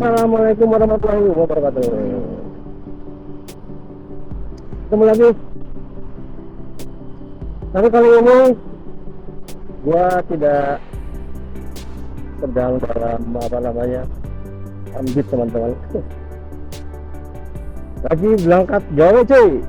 Assalamualaikum warahmatullahi wabarakatuh. Ketemu lagi. Tapi kali ini gua tidak sedang dalam ambis teman-teman. Lagi berangkat gawe cuy.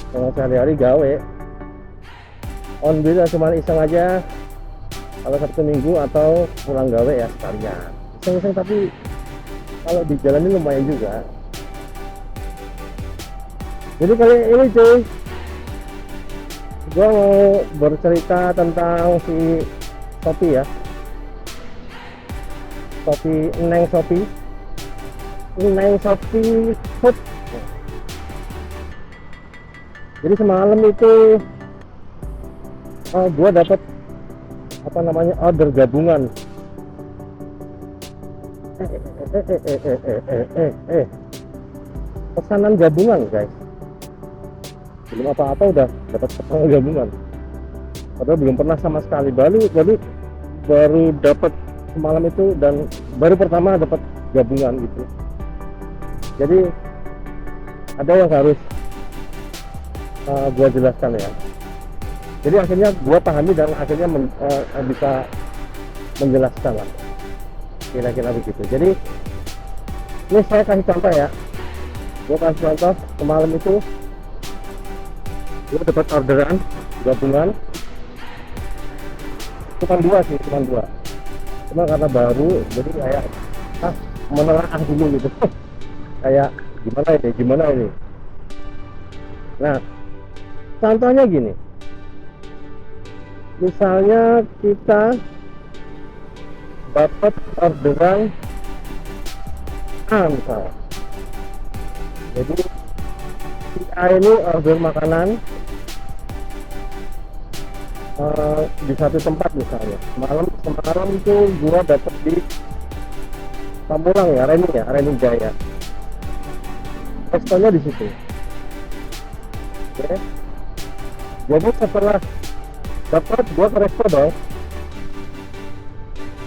Kalau sehari-hari gawe. On bisa cuma iseng aja. Kalau Sabtu Minggu atau pulang gawe ya sekalian. Iseng-iseng tapi kalau di jalan ini lumayan juga. Jadi kali ini cuy, gua mau bercerita tentang si Shopee ya. Neng Shopee Food. Jadi semalam itu gua dapat order gabungan. Pesanan gabungan guys. Belum apa-apa udah dapat pesanan gabungan. Padahal belum pernah sama sekali. Baru dapat semalam itu dan baru pertama dapat gabungan gitu. Jadi ada yang harus gua jelaskan ya. Jadi akhirnya gua pahami dan akhirnya bisa menjelaskan lah. Kira-kira begitu. Jadi ini saya kasih contoh ya. Gua kasih contoh semalam itu gua dapat orderan gabungan. Cuma dua. Cuma karena baru jadi kayak menelaah dulu gitu. Kayak gimana ini. Nah, contohnya gini. Misalnya kita dapat orderan A misalnya. Jadi si A ini order makanan di satu tempat misalnya. Semalam itu gua dapat di Pamulang ya, Reni Jaya. Restonya di situ. Oke. Jadi setelah dapat gua ke resto dong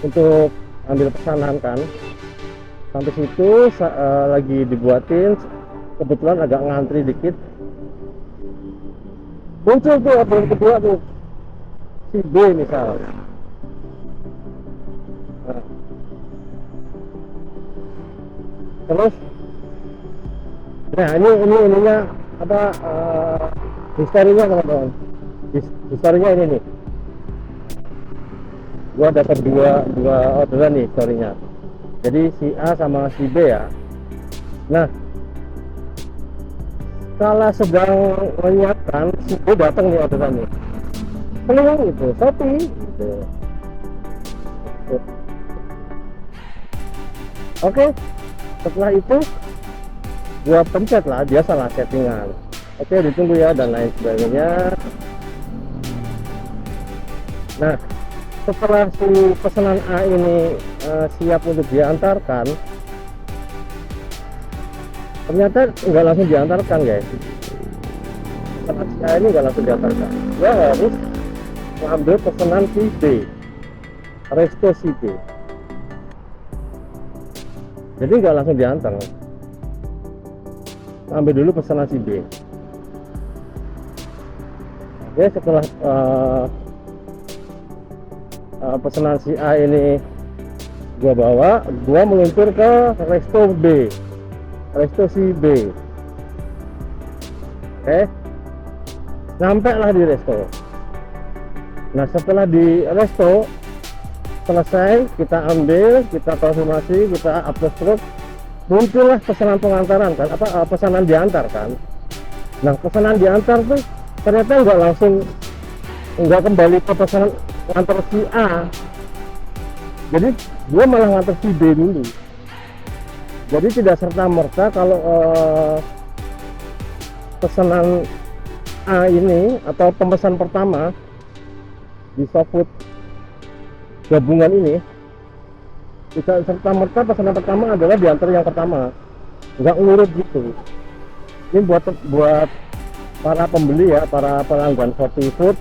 untuk ambil pesanan kan. Sampai situ lagi dibuatin, kebetulan agak ngantri dikit. Muncul tuh order kedua tuh si B misal. Nah. Terus ini ininya historinya teman-teman. Historinya ini nih. Gua dapat dua orderan nih historinya. Jadi si A sama si B ya. Nah, kalau sedang menyiapkan si B datang nih orderannya. Peluang itu Shopee gitu. Oke. Setelah itu gua pencet lah, biasalah settingan. Oke, ditunggu ya dan lain sebagainya. Nah, setelah si pesanan A ini siap untuk diantarkan, ternyata nggak langsung diantarkan guys. Pesanan si A ini nggak langsung diantarkan. Dia harus mengambil pesanan si B, resto si B. Jadi nggak langsung diantar. Ambil dulu pesanan si B. Oke, setelah pesanan si A ini gua meluncur ke resto B, resto si B. Oke, sampai lah di resto. Nah, setelah di resto selesai, kita ambil, kita konfirmasi, kita upload truk, muncullah pesanan pengantaran kan, pesanan diantar kan. Nah, pesanan diantar tuh ternyata nggak kembali ke pesanan ngantar si A. Jadi gue malah ngantar si B dulu. Jadi tidak serta merta kalau pesanan A ini atau pemesan pertama di ShopFood gabungan ini tidak serta merta pesanan pertama adalah diantar yang pertama. Nggak ngurut gitu. Ini buat para pembeli ya, para pelanggan Shopee Food.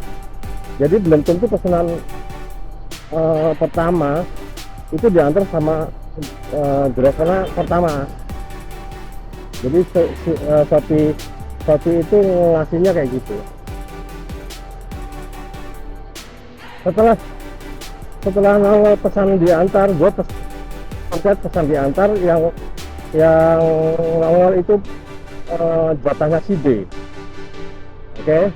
Jadi belum tentu pesanan pertama itu diantar sama drivernya pertama. Jadi Shopee itu ngasihnya kayak gitu. Setelah nongol pesan diantar, gue pesan diantar yang nongol itu jatahnya si B. Oke.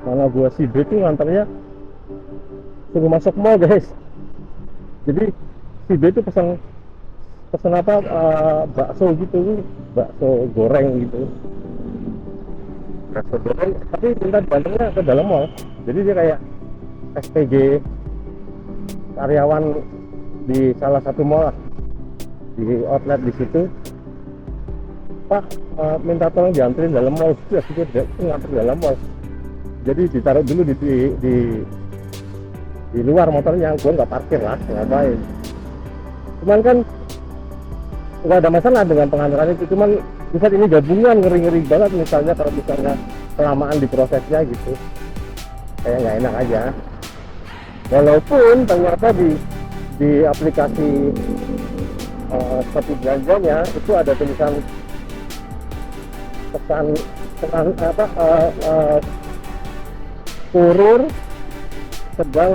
Mana gue si B itu ngantarnya suruh masuk mall, guys. Jadi si B itu pesan apa, bakso gitu, bakso goreng gitu, bakso goreng, tapi minta diantarnya ke dalam mall. Jadi dia kayak SPG, karyawan di salah satu mall, di outlet di situ. Pak, minta tolong dianterin dalam mall. Ya gitu, dia nganter dalam mall. Jadi ditaruh dulu di luar motornya. Gue nggak parkir lah, ngapain. Cuman kan nggak ada masalah dengan pengantaran itu, cuman bisa ini gabungan, ngeri banget misalnya kalau misalnya kelamaan di prosesnya gitu, kayak nggak enak aja. Walaupun ternyata di aplikasi Shopee belanjanya itu ada tulisan pesan apa, kurir sedang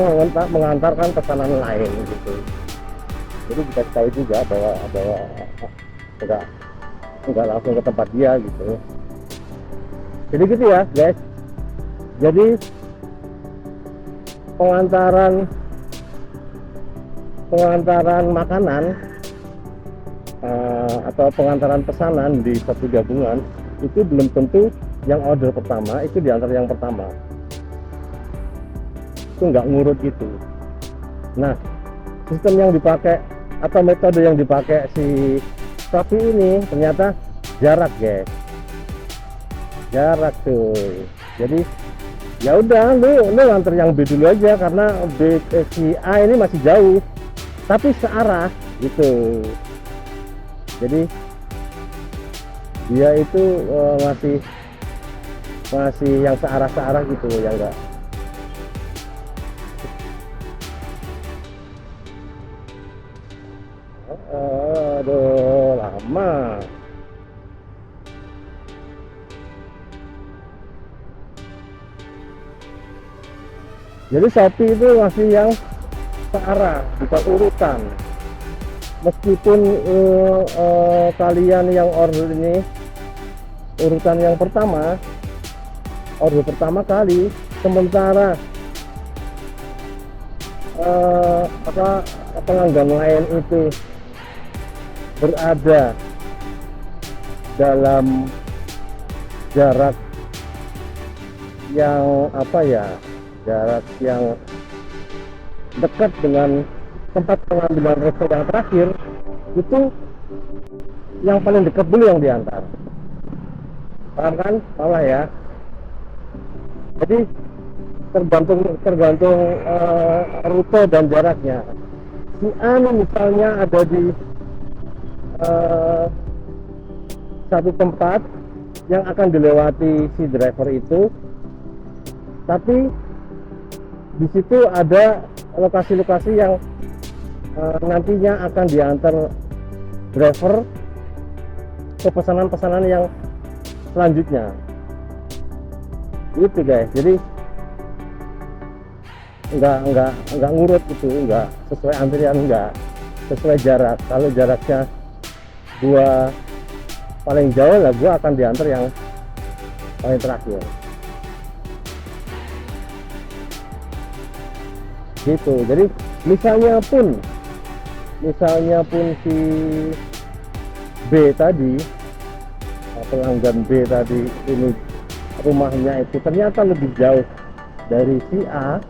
mengantarkan pesanan lain gitu. Jadi kita tahu juga bahwa enggak langsung ke tempat dia gitu. Jadi gitu ya guys. Jadi pengantaran makanan atau pengantaran pesanan di Shopee gabungan itu belum tentu yang order pertama itu diantar yang pertama. Itu nggak ngurut gitu. Nah, sistem yang dipakai atau metode yang dipakai si Shopee ini ternyata jarak, guys. Jarak tuh. Jadi ya udah lu antar yang B dulu aja karena si A ini masih jauh tapi searah gitu. Jadi dia itu masih yang searah gitu, yang enggak. Aduh, lama. Jadi Shopee itu masih yang searah, bukan urutan. Meskipun kalian yang order ini urutan yang pertama, order pertama kali, sementara pelanggan lain itu berada dalam jarak yang jarak yang dekat dengan tempat pengambilan resto yang terakhir, itu yang paling dekat dulu yang diantar. Paham kan? Salah ya. Jadi tergantung rute dan jaraknya. Si A misalnya ada di satu tempat yang akan dilewati si driver itu, tapi di situ ada lokasi-lokasi yang nantinya akan diantar driver ke pesanan-pesanan yang selanjutnya. Itu guys. Jadi enggak ngurut gitu, enggak sesuai antrian, enggak sesuai jarak. Kalau jaraknya gua paling jauh lah, gua akan diantar yang paling terakhir. Gitu. Jadi misalnya pun si B tadi, pelanggan B tadi ini rumahnya itu ternyata lebih jauh dari si A,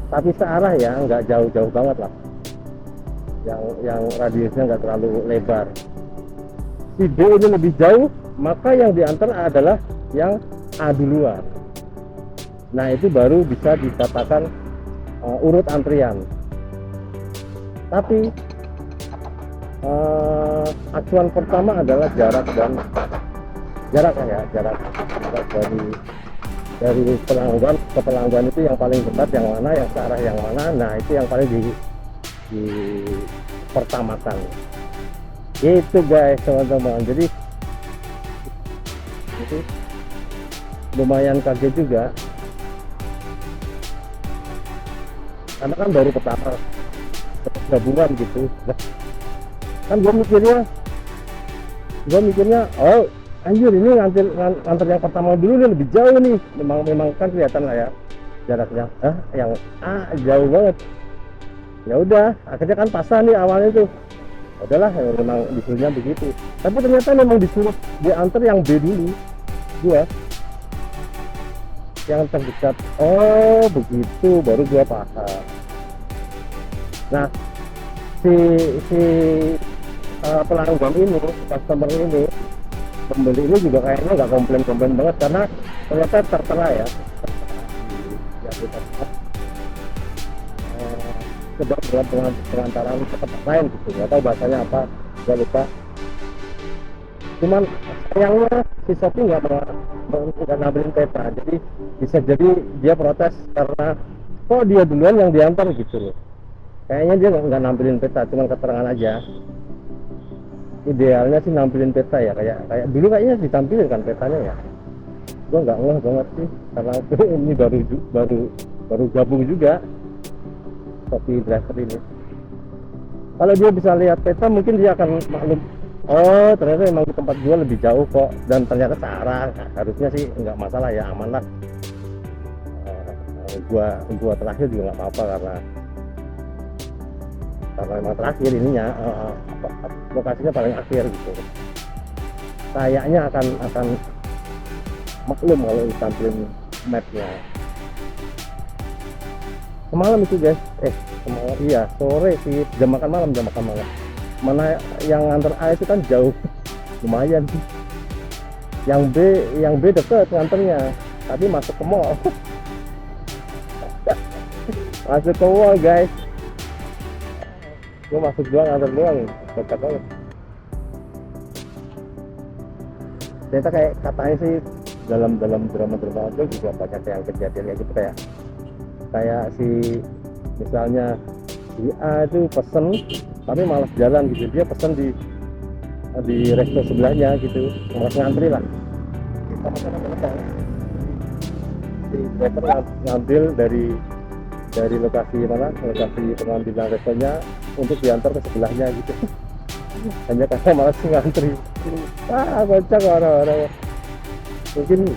tapi searah ya, nggak jauh-jauh banget lah, yang radiusnya nggak terlalu lebar. Si B ini lebih jauh, maka yang diantar adalah yang A duluan. Nah itu baru bisa dikatakan urut antrian. Tapi acuan pertama adalah jarak dari pelanggan ke pelanggan itu yang paling dekat yang mana, yang searah yang mana. Nah itu yang paling dipertamakan. Itu guys teman-teman, jadi itu lumayan kaget juga karena kan baru pertama gabungan gitu. Nah, kan gue mikirnya oh anjir ini nganter yang pertama dulu nih lebih jauh nih, memang kan kelihatan lah ya jaraknya yang jauh banget. Ya udah akhirnya kan pasang nih awalnya tuh, udahlah ya, memang disuruhnya begitu, tapi ternyata memang disuruh diantar yang B dulu gua yang terdekat. Oh begitu, baru gua paham. Nah si pelanggan ini, customer ini, pembeli ini juga kayaknya nggak komplain banget karena ternyata tertera ya coba buat pengantaran ke tempat lain gitu, nggak tahu bahasanya apa, nggak lupa. Cuman sayangnya si Shopee nggak ngambilin peta, jadi bisa jadi dia protes karena kok dia duluan yang diantar gitu loh. Kayaknya dia nggak nampilin peta, cuma keterangan aja. Idealnya sih nampilin peta ya, kayak dulu kayaknya ditampilin kan petanya ya. Gua nggak ngeh banget sih karena ini baru gabung juga Shopee driver ini. Kalau dia bisa lihat peta mungkin dia akan maklum, oh ternyata memang di tempat gua lebih jauh kok, dan ternyata searah. Nah, harusnya sih nggak masalah ya, aman lah. Gua terakhir juga nggak apa-apa karena memang terakhir ininya lokasinya paling akhir gitu. Kayaknya akan maklum kalau ditampilin mapnya. Semalam itu guys, semalam iya sore sih, jam makan malam. Mana yang nganter A itu kan jauh, lumayan sih. Yang B deket nganternya, tadi masuk ke mall. Masuk ke mall guys, gue masuk doang, nganter doang, kocak banget. Ternyata kayak katanya sih dalam drama itu juga banyak yang kejadian kayak gitu, kayak si misalnya si A itu pesen tapi malas jalan gitu, dia pesen di resto sebelahnya gitu, malas ngantri lah. Si driver ngambil dari lokasi pengambilan restonya untuk diantar ke sebelahnya gitu. Hanya karena malas ngantri. Kocak orang-orang.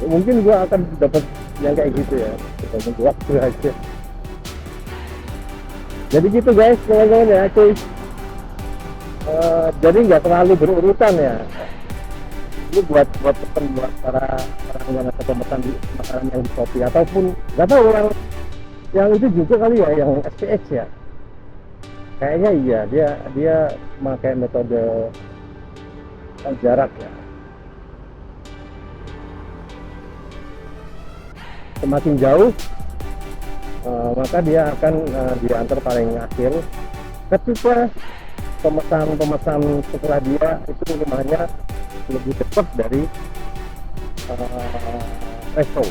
Mungkin gua akan dapat yang kayak gitu ya, kita tunggu waktu aja. Jadi gitu guys teman-teman ya cuy. Jadi nggak terlalu berurutan ya. Ini buat para yang ada pemesan di makanan yang di Shopee, ataupun nggak tahu yang itu juga kali ya, yang SPX ya. Kayaknya iya, dia pakai metode jarak ya. Semakin jauh maka dia akan diantar paling akhir. Ketika pemesan setelah dia itu rumahnya lebih cepat dari resto.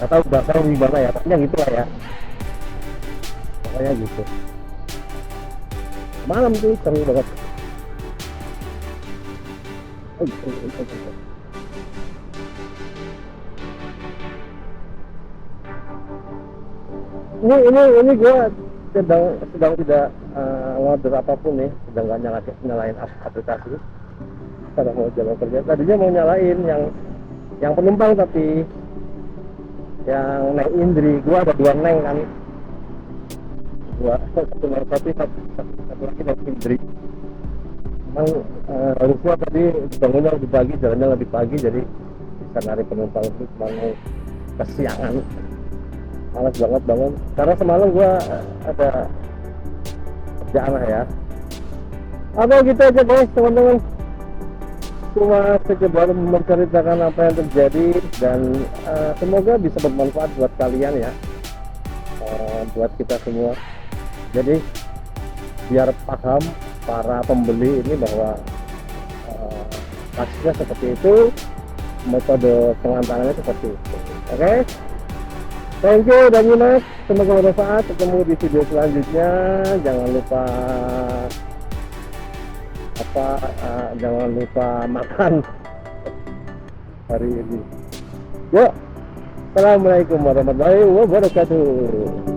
Atau bahkan gimana ya, pokoknya gitu lah ya. Pokoknya gitu. Malam tuh seru banget. Ini gue sedang tidak ngorder apapun nih, sedang nggak nyalain aplikasi karena mau jalan kerja. Tadinya mau nyalain yang penumpang, tapi yang Neng Indri, gue ada 2 Neng kan, satu Neng Sophie, satu lagi Neng Indri. Memang harusnya tadi bangunnya lebih pagi, jalannya lebih pagi, jadi bisa narik penumpang itu, cuma kesiangan. Malas banget bangun karena semalam gua ada kerjaan lah ya. Oke gitu aja guys teman-teman, cuma sekedar menceritakan apa yang terjadi, dan semoga bisa bermanfaat buat kalian ya, buat kita semua. Jadi biar paham para pembeli ini bahwa kasusnya seperti itu, metode pengantarannya seperti itu. Oke. Thank you udah nyimak, semoga bermanfaat. Ketemu di video selanjutnya. Jangan lupa jangan lupa makan hari ini. Yuk, assalamualaikum warahmatullahi wabarakatuh.